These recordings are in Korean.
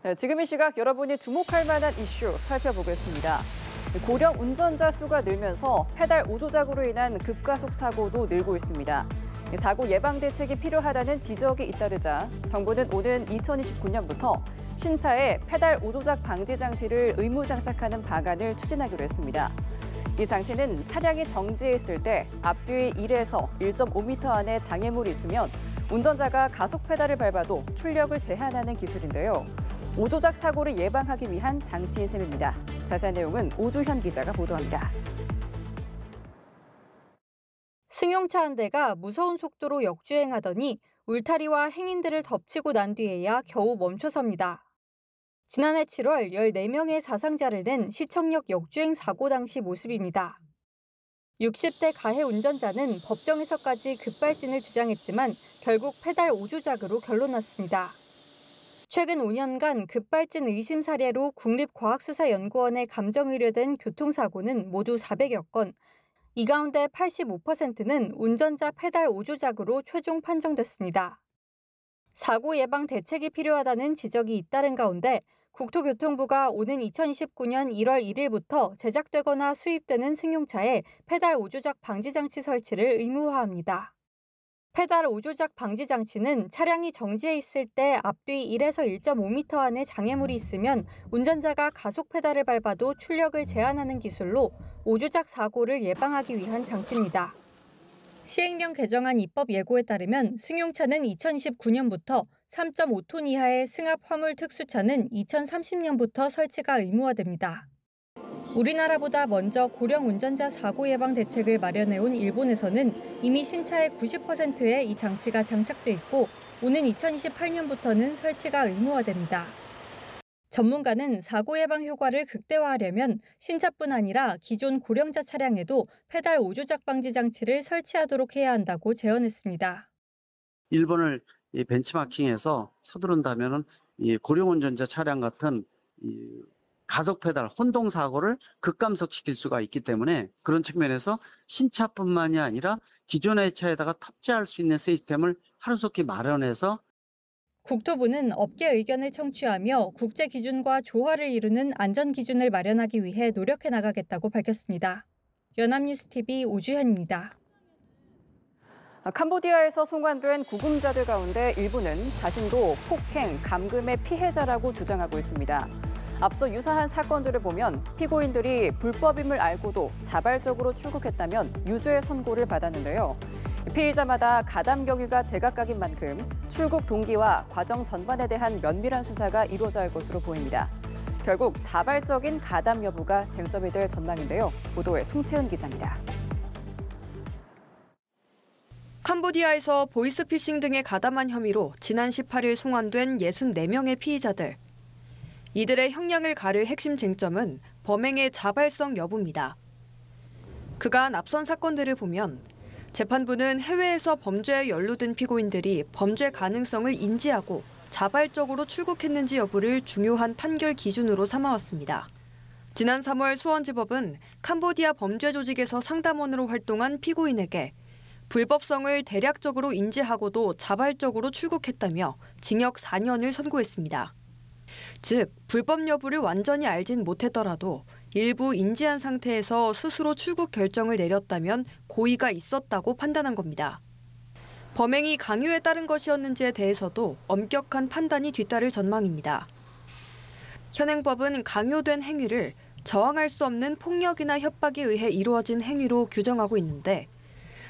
네, 지금 이 시각 여러분이 주목할 만한 이슈 살펴보겠습니다. 고령 운전자 수가 늘면서 페달 오조작으로 인한 급가속 사고도 늘고 있습니다. 사고 예방 대책이 필요하다는 지적이 잇따르자 정부는 오는 2029년부터 신차에 페달 오조작 방지 장치를 의무 장착하는 방안을 추진하기로 했습니다. 이 장치는 차량이 정지해 있을 때 앞뒤 1에서 1.5m 안에 장애물이 있으면 운전자가 가속 페달을 밟아도 출력을 제한하는 기술인데요. 오조작 사고를 예방하기 위한 장치인 셈입니다. 자세한 내용은 오주현 기자가 보도합니다. 승용차 한 대가 무서운 속도로 역주행하더니 울타리와 행인들을 덮치고 난 뒤에야 겨우 멈춰섭니다. 지난해 7월 14명의 사상자를 낸 시청역 역주행 사고 당시 모습입니다. 60대 가해 운전자는 법정에서까지 급발진을 주장했지만 결국 페달 오조작으로 결론 났습니다. 최근 5년간 급발진 의심 사례로 국립과학수사연구원에 감정 의뢰된 교통사고는 모두 400여 건, 이 가운데 85%는 운전자 페달 오조작으로 최종 판정됐습니다. 사고 예방 대책이 필요하다는 지적이 잇따른 가운데 국토교통부가 오는 2029년 1월 1일부터 제작되거나 수입되는 승용차에 페달 오조작 방지 장치 설치를 의무화합니다. 페달 오조작 방지 장치는 차량이 정지해 있을 때 앞뒤 1에서 1.5m 안에 장애물이 있으면 운전자가 가속 페달을 밟아도 출력을 제한하는 기술로 오조작 사고를 예방하기 위한 장치입니다. 시행령 개정안 입법 예고에 따르면 승용차는 2029년부터 3.5톤 이하의 승합 화물 특수차는 2030년부터 설치가 의무화됩니다. 우리나라보다 먼저 고령 운전자 사고 예방 대책을 마련해온 일본에서는 이미 신차의 90%에 이 장치가 장착돼 있고 오는 2028년부터는 설치가 의무화됩니다. 전문가는 사고 예방 효과를 극대화하려면 신차뿐 아니라 기존 고령자 차량에도 페달 오조작 방지 장치를 설치하도록 해야 한다고 제언했습니다. 일본을 벤치마킹해서 서두른다면은 이 고령 운전자 차량 같은 가속 페달 혼동 사고를 급감속시킬 수가 있기 때문에 그런 측면에서 신차뿐만이 아니라 기존의 차에다가 탑재할 수 있는 시스템을 하루속히 마련해서 국토부는 업계 의견을 청취하며 국제 기준과 조화를 이루는 안전 기준을 마련하기 위해 노력해 나가겠다고 밝혔습니다. 연합뉴스TV 오주현입니다. 캄보디아에서 송환된 구금자들 가운데 일부는 자신도 폭행, 감금의 피해자라고 주장하고 있습니다. 앞서 유사한 사건들을 보면 피고인들이 불법임을 알고도 자발적으로 출국했다면 유죄 선고를 받았는데요. 피의자마다 가담 경위가 제각각인 만큼 출국 동기와 과정 전반에 대한 면밀한 수사가 이루어져야 할 것으로 보입니다. 결국 자발적인 가담 여부가 쟁점이 될 전망인데요. 보도에 송채은 기자입니다. 캄보디아에서 보이스피싱 등의 가담한 혐의로 지난 18일 송환된 64명의 피의자들. 이들의 형량을 가를 핵심 쟁점은 범행의 자발성 여부입니다. 그간 앞선 사건들을 보면 재판부는 해외에서 범죄에 연루된 피고인들이 범죄 가능성을 인지하고 자발적으로 출국했는지 여부를 중요한 판결 기준으로 삼아왔습니다. 지난 3월 수원지법은 캄보디아 범죄 조직에서 상담원으로 활동한 피고인에게 불법성을 대략적으로 인지하고도 자발적으로 출국했다며 징역 4년을 선고했습니다. 즉, 불법 여부를 완전히 알진 못했더라도 일부 인지한 상태에서 스스로 출국 결정을 내렸다면 고의가 있었다고 판단한 겁니다. 범행이 강요에 따른 것이었는지에 대해서도 엄격한 판단이 뒤따를 전망입니다. 현행법은 강요된 행위를 저항할 수 없는 폭력이나 협박에 의해 이루어진 행위로 규정하고 있는데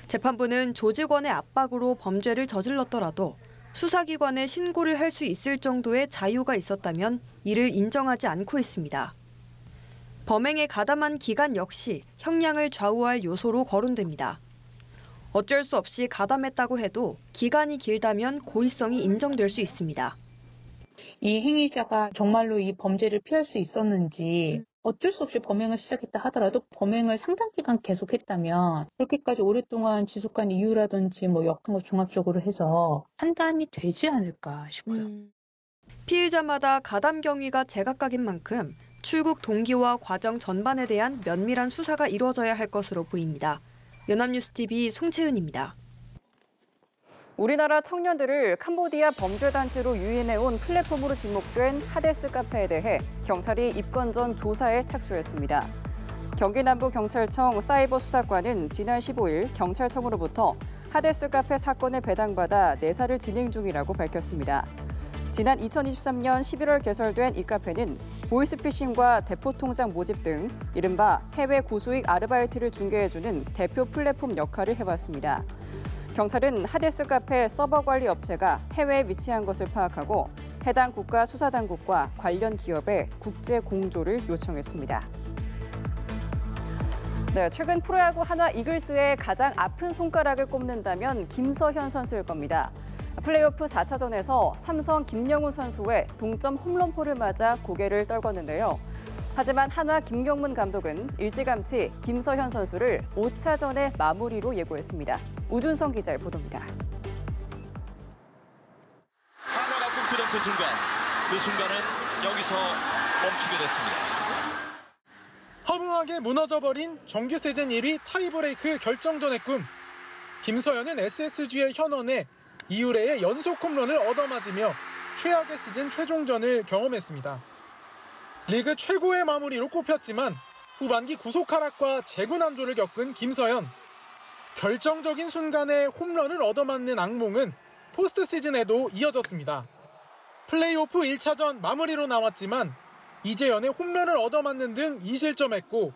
재판부는 조직원의 압박으로 범죄를 저질렀더라도 수사기관에 신고를 할 수 있을 정도의 자유가 있었다면 이를 인정하지 않고 있습니다. 범행에 가담한 기간 역시 형량을 좌우할 요소로 거론됩니다. 어쩔 수 없이 가담했다고 해도 기간이 길다면 고의성이 인정될 수 있습니다. 이 행위자가 정말로 이 범죄를 피할 수 있었는지 어쩔 수 없이 범행을 시작했다 하더라도 범행을 상당 기간 계속했다면 그렇게까지 오랫동안 지속한 이유라든지 여러 거 종합적으로 해서 판단이 되지 않을까 싶어요. 피의자마다 가담 경위가 제각각인 만큼 출국 동기와 과정 전반에 대한 면밀한 수사가 이루어져야 할 것으로 보입니다. 연합뉴스TV 송채은입니다. 우리나라 청년들을 캄보디아 범죄단체로 유인해온 플랫폼으로 지목된 하데스 카페에 대해 경찰이 입건 전 조사에 착수했습니다. 경기 남부경찰청 사이버 수사과는 지난 15일 경찰청으로부터 하데스 카페 사건을 배당받아 내사를 진행 중이라고 밝혔습니다. 지난 2023년 11월 개설된 이 카페는 보이스피싱과 대포통장 모집 등 이른바 해외 고수익 아르바이트를 중개해주는 대표 플랫폼 역할을 해왔습니다. 경찰은 하데스 카페 서버 관리 업체가 해외에 위치한 것을 파악하고 해당 국가 수사당국과 관련 기업에 국제 공조를 요청했습니다. 네, 최근 프로야구 한화 이글스의 가장 아픈 손가락을 꼽는다면 김서현 선수일 겁니다. 플레이오프 4차전에서 삼성 김영훈 선수의 동점 홈런포를 맞아 고개를 떨궜는데요. 하지만 한화 김경문 감독은 일찌감치 김서현 선수를 5차전의 마무리로 예고했습니다. 우준성 기자의 보도입니다. 한화가 꿈꾸던 그 순간은 여기서 멈추게 됐습니다. 허무하게 무너져버린 정규 시즌 1위 타이브레이크 결정전의 꿈. 김서현은 SSG의 현원에 이후레의 연속 홈런을 얻어맞으며 최악의 시즌 최종전을 경험했습니다. 리그 최고의 마무리로 꼽혔지만 후반기 구속 하락과 재구난조를 겪은 김서현. 결정적인 순간에 홈런을 얻어맞는 악몽은 포스트 시즌에도 이어졌습니다. 플레이오프 1차전 마무리로 나왔지만 이재현의 홈런을 얻어맞는 등 2실점했고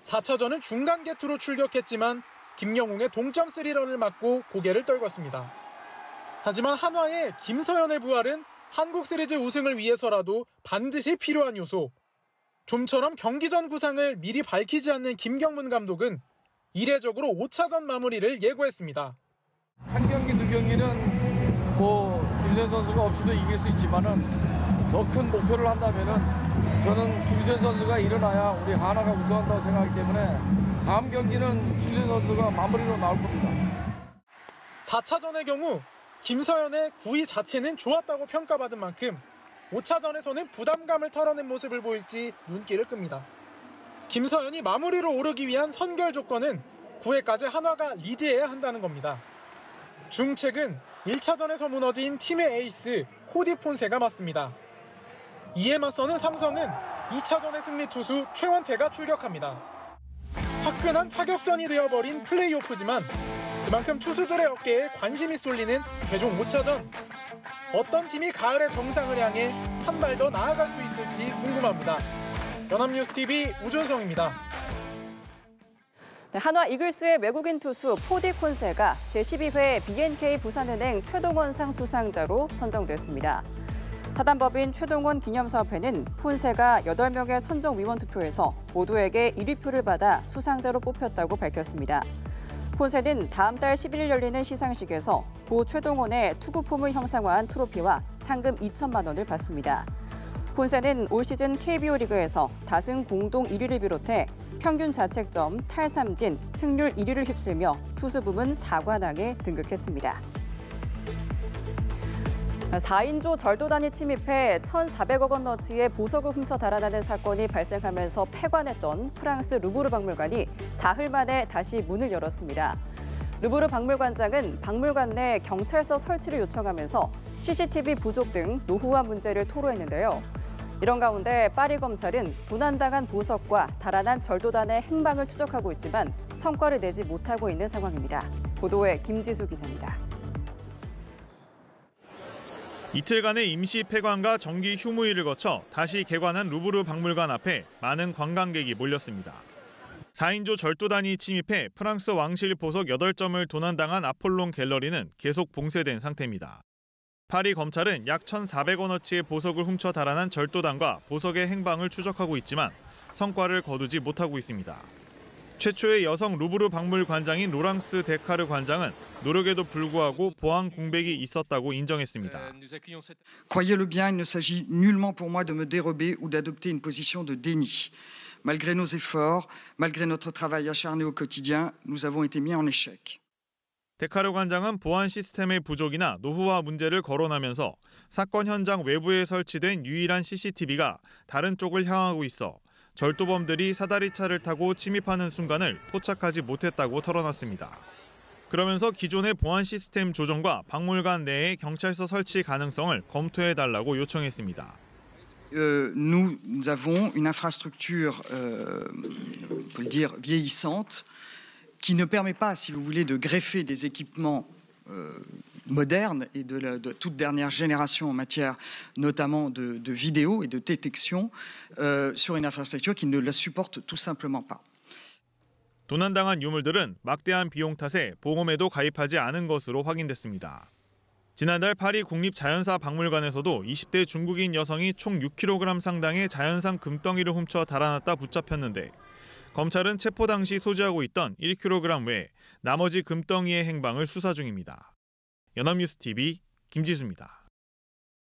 4차전은 중간 게투로 출격했지만 김영웅의 동점 3런을 맞고 고개를 떨궜습니다. 하지만 한화의 김서현의 부활은 한국 시리즈 우승을 위해서라도 반드시 필요한 요소. 좀처럼 경기 전 구상을 미리 밝히지 않는 김경문 감독은 이례적으로 5차전 마무리를 예고했습니다. 한 경기, 두 경기는 김서현 선수가 없이도 이길 수 있지만은 더 큰 목표를 한다면은 저는 김서현 선수가 일어나야 우리 한화가 우승한다고 생각하기 때문에 다음 경기는 김서현 선수가 마무리로 나올 겁니다. 4차전의 경우 김서현의 구위 자체는 좋았다고 평가받은 만큼 5차전에서는 부담감을 털어낸 모습을 보일지 눈길을 끕니다. 김서현이 마무리로 오르기 위한 선결 조건은 9회까지 한화가 리드해야 한다는 겁니다. 중책은 1차전에서 무너진 팀의 에이스 코디 폰세가 맞습니다. 이에 맞서는 삼성은 2차전의 승리 투수 최원태가 출격합니다. 화끈한 타격전이 되어버린 플레이오프지만 그만큼 투수들의 어깨에 관심이 쏠리는 최종 5차전. 어떤 팀이 가을의 정상을 향해 한 발 더 나아갈 수 있을지 궁금합니다. 연합뉴스TV 우준성입니다. 네, 한화 이글스의 외국인 투수 포디 콘세가 제12회 BNK 부산은행 최동원상 수상자로 선정됐습니다. 타단법인 최동원 기념사업회는 폰세가 8명의 선정위원 투표에서 모두에게 1위표를 받아 수상자로 뽑혔다고 밝혔습니다. 폰세는 다음 달 11일 열리는 시상식에서 고 최동원의 투구폼을 형상화한 트로피와 상금 2천만 원을 받습니다. 폰세는 올 시즌 KBO 리그에서 다승 공동 1위를 비롯해 평균 자책점, 탈삼진, 승률 1위를 휩쓸며 투수 부문 4관왕에 등극했습니다. 4인조 절도단이 침입해 1,400억 원 너치의 보석을 훔쳐 달아나는 사건이 발생하면서 폐관했던 프랑스 루브르 박물관이 사흘 만에 다시 문을 열었습니다. 루브르 박물관장은 박물관 내 경찰서 설치를 요청하면서 CCTV 부족 등 노후화 문제를 토로했는데요. 이런 가운데 파리 검찰은 도난당한 보석과 달아난 절도단의 행방을 추적하고 있지만 성과를 내지 못하고 있는 상황입니다. 보도에 김지수 기자입니다. 이틀간의 임시 폐관과 정기 휴무일을 거쳐 다시 개관한 루브르 박물관 앞에 많은 관광객이 몰렸습니다. 4인조 절도단이 침입해 프랑스 왕실 보석 8점을 도난당한 아폴론 갤러리는 계속 봉쇄된 상태입니다. 파리 검찰은 약 1,400원어치의 보석을 훔쳐 달아난 절도단과 보석의 행방을 추적하고 있지만 성과를 거두지 못하고 있습니다. 최초의 여성 루브르 박물관장인 로랑스 데카르 관장은 노력에도 불구하고 보안 공백이 있었다고 인정했습니다. Croyez-le bien, il ne s'agit nullement pour moi de me dérober ou d'adopter une position de déni. Malgré nos efforts, malgré notre travail acharné au quotidien, nous avons été mis en échec. 데카르 관장은 보안 시스템의 부족이나 노후화 문제를 거론하면서 사건 현장 외부에 설치된 유일한 CCTV가 다른 쪽을 향하고 있어 절도범들이 사다리차를 타고 침입하는 순간을 포착하지 못했다고 털어놨습니다. 그러면서 기존의 보안 시스템 조정과 박물관 내에 경찰서 설치 가능성을 검토해달라고 요청했습니다. Nous avons une infrastructure, on peut le dire, vieillissante, qui ne permet pas, si vous voulez, de greffer des équipements modernes et de toute dernière génération en matière notamment de vidéo et de détection sur une infrastructure qui ne la supporte tout simplement pas. 도난당한 유물들은 막대한 비용 탓에 보험에도 가입하지 않은 것으로 확인됐습니다. 지난달 파리 국립자연사박물관에서도 20대 중국인 여성이 총 6kg 상당의 자연산 금덩이를 훔쳐 달아났다 붙잡혔는데 검찰은 체포 당시 소지하고 있던 1kg 외 나머지 금덩이의 행방을 수사 중입니다. 연합뉴스TV 김지수입니다.